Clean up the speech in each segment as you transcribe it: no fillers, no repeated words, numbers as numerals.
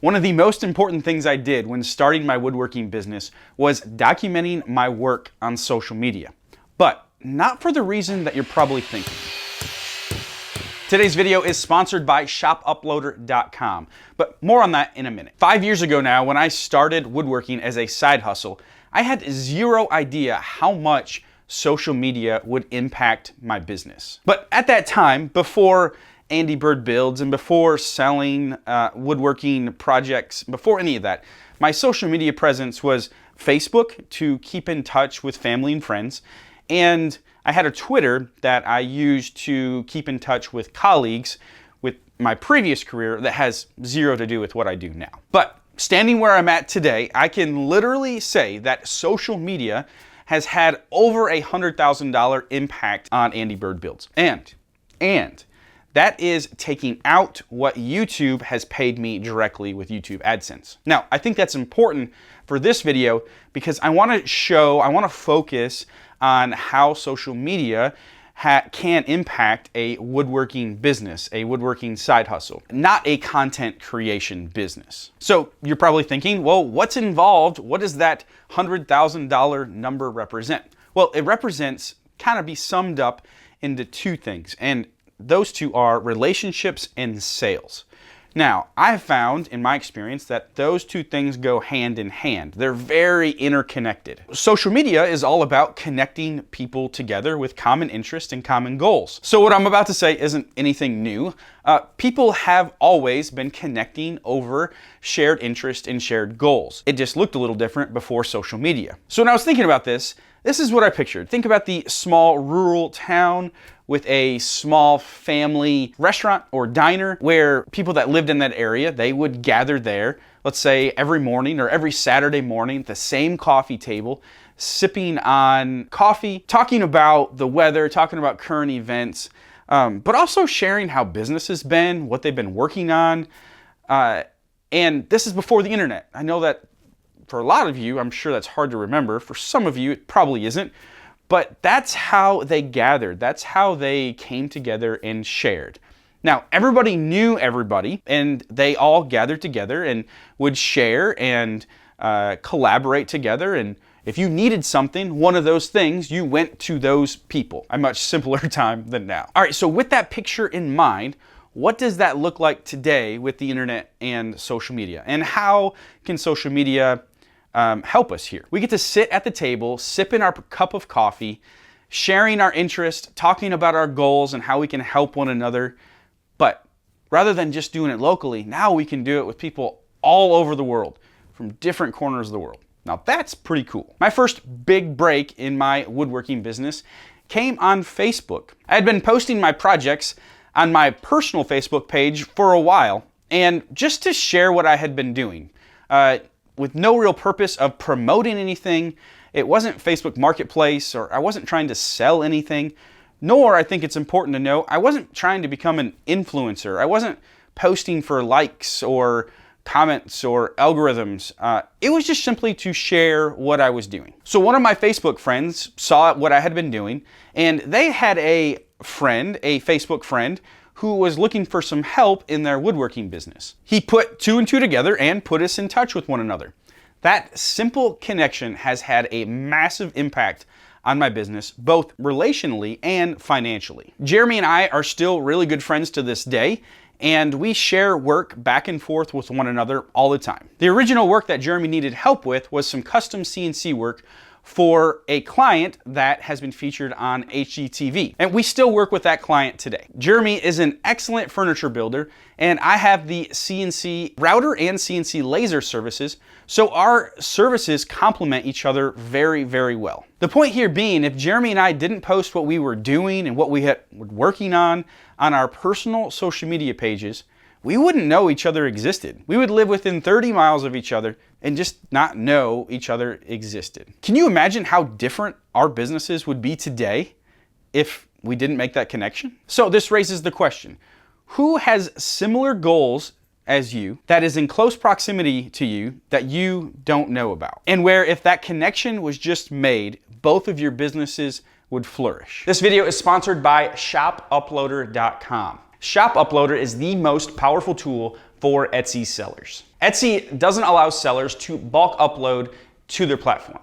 One of the most important things I did when starting my woodworking business was documenting my work on social media, but not for the reason that you're probably thinking. Today's video is sponsored by shopuploader.com, but more on that in a minute. 5 years ago now, when I started woodworking as a side hustle, I had zero idea how much social media would impact my business. But at that time, before andybirdbuilds and before selling woodworking projects, before any of that, my social media presence was Facebook to keep in touch with family and friends, and I had a Twitter that I used to keep in touch with colleagues with my previous career that has zero to do with what I do now. But standing where I'm at today, I can literally say that social media has had over $100,000 impact on andybirdbuilds. And that is taking out what YouTube has paid me directly with YouTube AdSense. Now, I think that's important for this video because I want to focus on how social media can impact a woodworking business, a woodworking side hustle, not a content creation business. So you're probably thinking, well, what's involved? What does that $100,000 number represent? Well, it represents, kind of be summed up into two things, and those two are relationships and sales. Now, I've found in my experience that those two things go hand in hand. They're very interconnected. Social media is all about connecting people together with common interests and common goals. So what I'm about to say isn't anything new. People have always been connecting over shared interest and shared goals. It just looked a little different before social media. So when I was thinking about this is what I pictured. Think about the small rural town with a small family restaurant or diner where people that lived in that area, they would gather there, let's say every morning or every Saturday morning at the same coffee table, sipping on coffee, talking about the weather, talking about current events, but also sharing how business has been, what they've been working on. And this is before the internet. I know that for a lot of you, I'm sure that's hard to remember. For some of you, it probably isn't. But that's how they gathered. That's how they came together and shared. Now, everybody knew everybody, and they all gathered together and would share and collaborate together. And if you needed something, one of those things, you went to those people. A much simpler time than now. All right, so with that picture in mind, what does that look like today with the internet and social media? And how can social media help us here? We get to sit at the table, sipping our cup of coffee, sharing our interest, talking about our goals and how we can help one another. But rather than just doing it locally, now we can do it with people all over the world, from different corners of the world. Now that's pretty cool. My first big break in my woodworking business came on Facebook. I had been posting my projects on my personal Facebook page for a while, and just to share what I had been doing, with no real purpose of promoting anything. It wasn't Facebook Marketplace, or I wasn't trying to sell anything, nor, I think it's important to know, I wasn't trying to become an influencer. I wasn't posting for likes or comments or algorithms. It was just simply to share what I was doing. So one of my Facebook friends saw what I had been doing, and they had a Facebook friend, who was looking for some help in their woodworking business. He put two and two together and put us in touch with one another. That simple connection has had a massive impact on my business, both relationally and financially. Jeremy and I are still really good friends to this day, and we share work back and forth with one another all the time. The original work that Jeremy needed help with was some custom CNC work for a client that has been featured on HGTV. And we still work with that client today. Jeremy is an excellent furniture builder, and I have the CNC router and CNC laser services, so our services complement each other very, very well. The point here being, if Jeremy and I didn't post what we were doing and what we were working on our personal social media pages, we wouldn't know each other existed. We would live within 30 miles of each other and just not know each other existed. Can you imagine how different our businesses would be today if we didn't make that connection? So this raises the question, who has similar goals as you that is in close proximity to you that you don't know about? And where if that connection was just made, both of your businesses would flourish. This video is sponsored by shopuploader.com. Shop Uploader is the most powerful tool for Etsy sellers. Etsy doesn't allow sellers to bulk upload to their platform.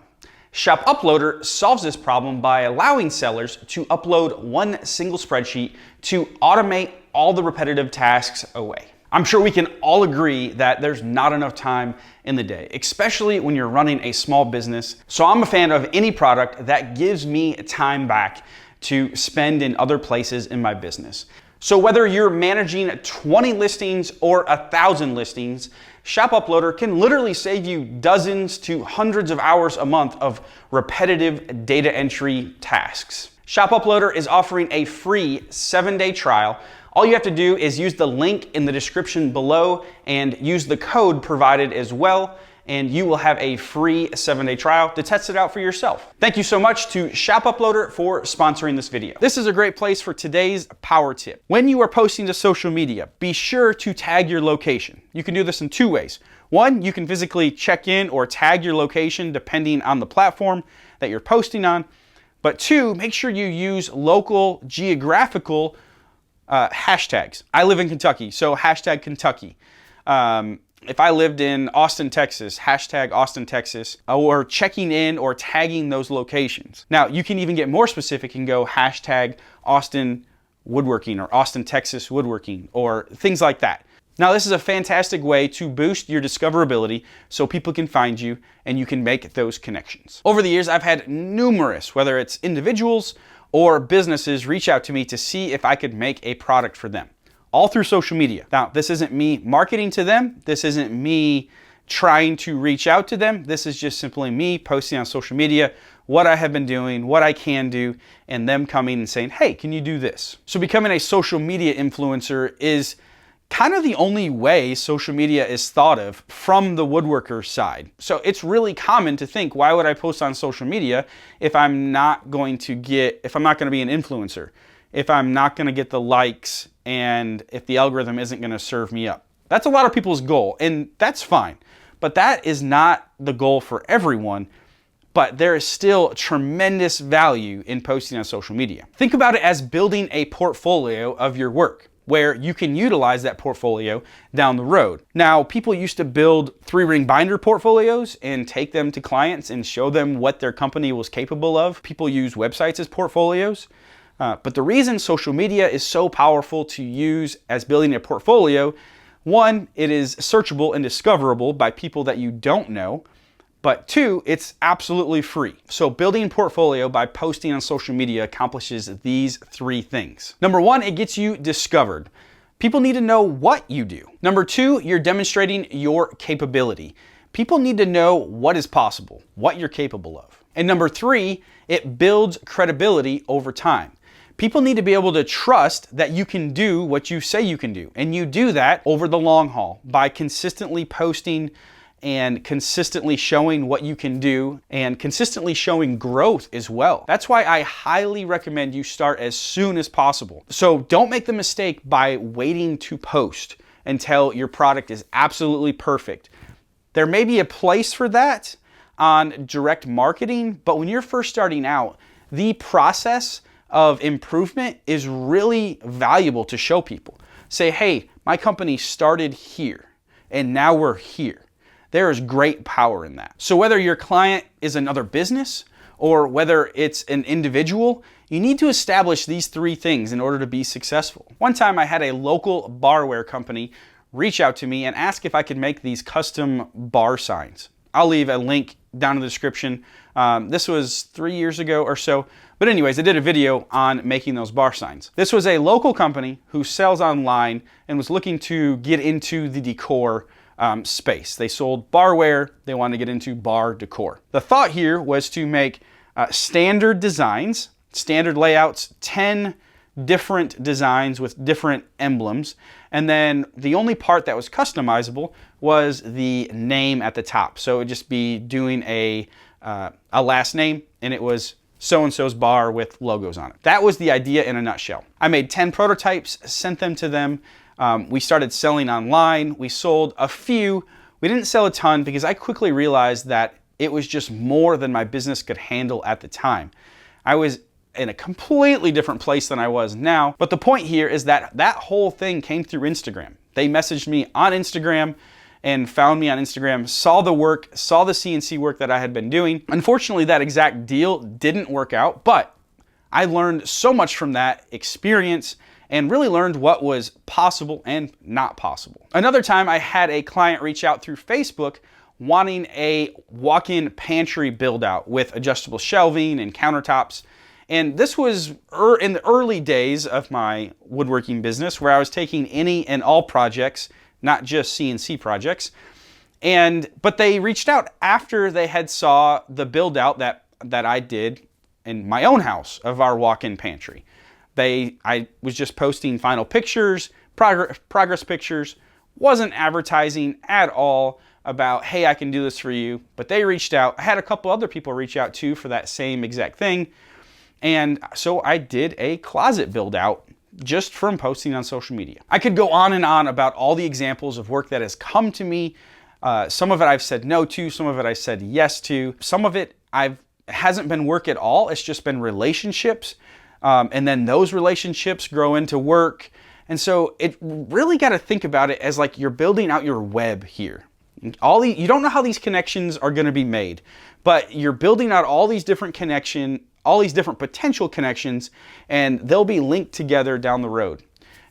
Shop Uploader solves this problem by allowing sellers to upload one single spreadsheet to automate all the repetitive tasks away. I'm sure we can all agree that there's not enough time in the day, especially when you're running a small business. So I'm a fan of any product that gives me time back to spend in other places in my business. So whether you're managing 20 listings or 1,000 listings, Shop Uploader can literally save you dozens to hundreds of hours a month of repetitive data entry tasks. Shop Uploader is offering a free 7-day trial. All you have to do is use the link in the description below and use the code provided as well, and you will have a free 7-day trial to test it out for yourself. Thank you so much to Shop Uploader for sponsoring this video. This is a great place for today's power tip. When you are posting to social media, be sure to tag your location. You can do this in 2 ways. One, you can physically check in or tag your location depending on the platform that you're posting on. But two, make sure you use local geographical hashtags. I live in Kentucky, so hashtag Kentucky. If I lived in Austin, Texas, hashtag Austin, Texas, or checking in or tagging those locations. Now, you can even get more specific and go hashtag Austin Woodworking or Austin, Texas Woodworking or things like that. Now, this is a fantastic way to boost your discoverability so people can find you and you can make those connections. Over the years, I've had numerous, whether it's individuals or businesses, reach out to me to see if I could make a product for them, all through social media. Now, this isn't me marketing to them. This isn't me trying to reach out to them. This is just simply me posting on social media what I have been doing, what I can do, and them coming and saying, hey, can you do this? So becoming a social media influencer is kind of the only way social media is thought of from the woodworker side. So it's really common to think, why would I post on social media if I'm not going to be an influencer, if I'm not going to get the likes, and if the algorithm isn't going to serve me up? That's a lot of people's goal, and that's fine. But that is not the goal for everyone. But there is still tremendous value in posting on social media. Think about it as building a portfolio of your work, where you can utilize that portfolio down the road. Now, people used to build 3-ring binder portfolios and take them to clients and show them what their company was capable of. People use websites as portfolios. But the reason social media is so powerful to use as building a portfolio, one, it is searchable and discoverable by people that you don't know. But two, it's absolutely free. So building a portfolio by posting on social media accomplishes these 3 things. Number 1, it gets you discovered. People need to know what you do. Number 2, you're demonstrating your capability. People need to know what is possible, what you're capable of. And number 3, it builds credibility over time. People need to be able to trust that you can do what you say you can do. And you do that over the long haul by consistently posting and consistently showing what you can do and consistently showing growth as well. That's why I highly recommend you start as soon as possible. So don't make the mistake by waiting to post until your product is absolutely perfect. There may be a place for that on direct marketing, but when you're first starting out, the process of improvement is really valuable to show people. Say, hey, my company started here and now we're here. There is great power in that. So whether your client is another business or whether it's an individual, you need to establish these 3 things in order to be successful. One time I had a local barware company reach out to me and ask if I could make these custom bar signs. I'll leave a link down in the description. This was 3 years ago or so. But anyways, I did a video on making those bar signs. This was a local company who sells online and was looking to get into the decor space. They sold barware. They wanted to get into bar decor. The thought here was to make standard designs, standard layouts, 10 different designs with different emblems. And then the only part that was customizable was the name at the top. So it would just be doing a last name, and it was so-and-so's bar with logos on it. That was the idea in a nutshell. I made 10 prototypes, sent them to them. We started selling online. We sold a few. We didn't sell a ton because I quickly realized that it was just more than my business could handle at the time. I was in a completely different place than I was now. But the point here is that that whole thing came through Instagram. They messaged me on Instagram and found me on Instagram, saw the work, saw the CNC work that I had been doing. Unfortunately, that exact deal didn't work out, but I learned so much from that experience and really learned what was possible and not possible. Another time I had a client reach out through Facebook wanting a walk-in pantry build out with adjustable shelving and countertops. And this was in the early days of my woodworking business, where I was taking any and all projects, not just CNC projects. But they reached out after they had saw the build out that I did in my own house of our walk-in pantry. I was just posting final pictures, progress pictures, wasn't advertising at all about, hey, I can do this for you. But they reached out. I had a couple other people reach out too for that same exact thing. And so I did a closet build out just from posting on social media. I could go on and on about all the examples of work that has come to me. Some of it I've said no to, some of it I said yes to. Some of it hasn't been work at all. It's just been relationships. And then those relationships grow into work. And so it really got to think about it as like you're building out your web here. You don't know how these connections are going to be made, but you're building out all these different potential connections, and they'll be linked together down the road.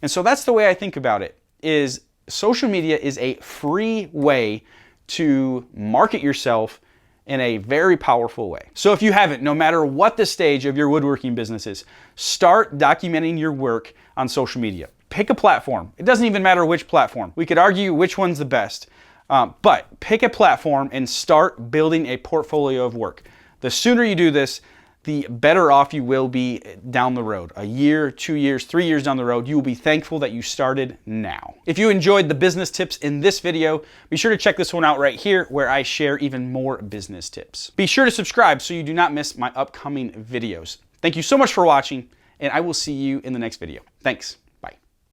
And so that's the way I think about it, is social media is a free way to market yourself in a very powerful way. So if you haven't, no matter what the stage of your woodworking business is, start documenting your work on social media. Pick a platform. It doesn't even matter which platform. We could argue which one's the best, but pick a platform and start building a portfolio of work. The sooner you do this, the better off you will be down the road. A year, 2 years, 3 years down the road, you will be thankful that you started now. If you enjoyed the business tips in this video, be sure to check this one out right here where I share even more business tips. Be sure to subscribe so you do not miss my upcoming videos. Thank you so much for watching, and I will see you in the next video. Thanks.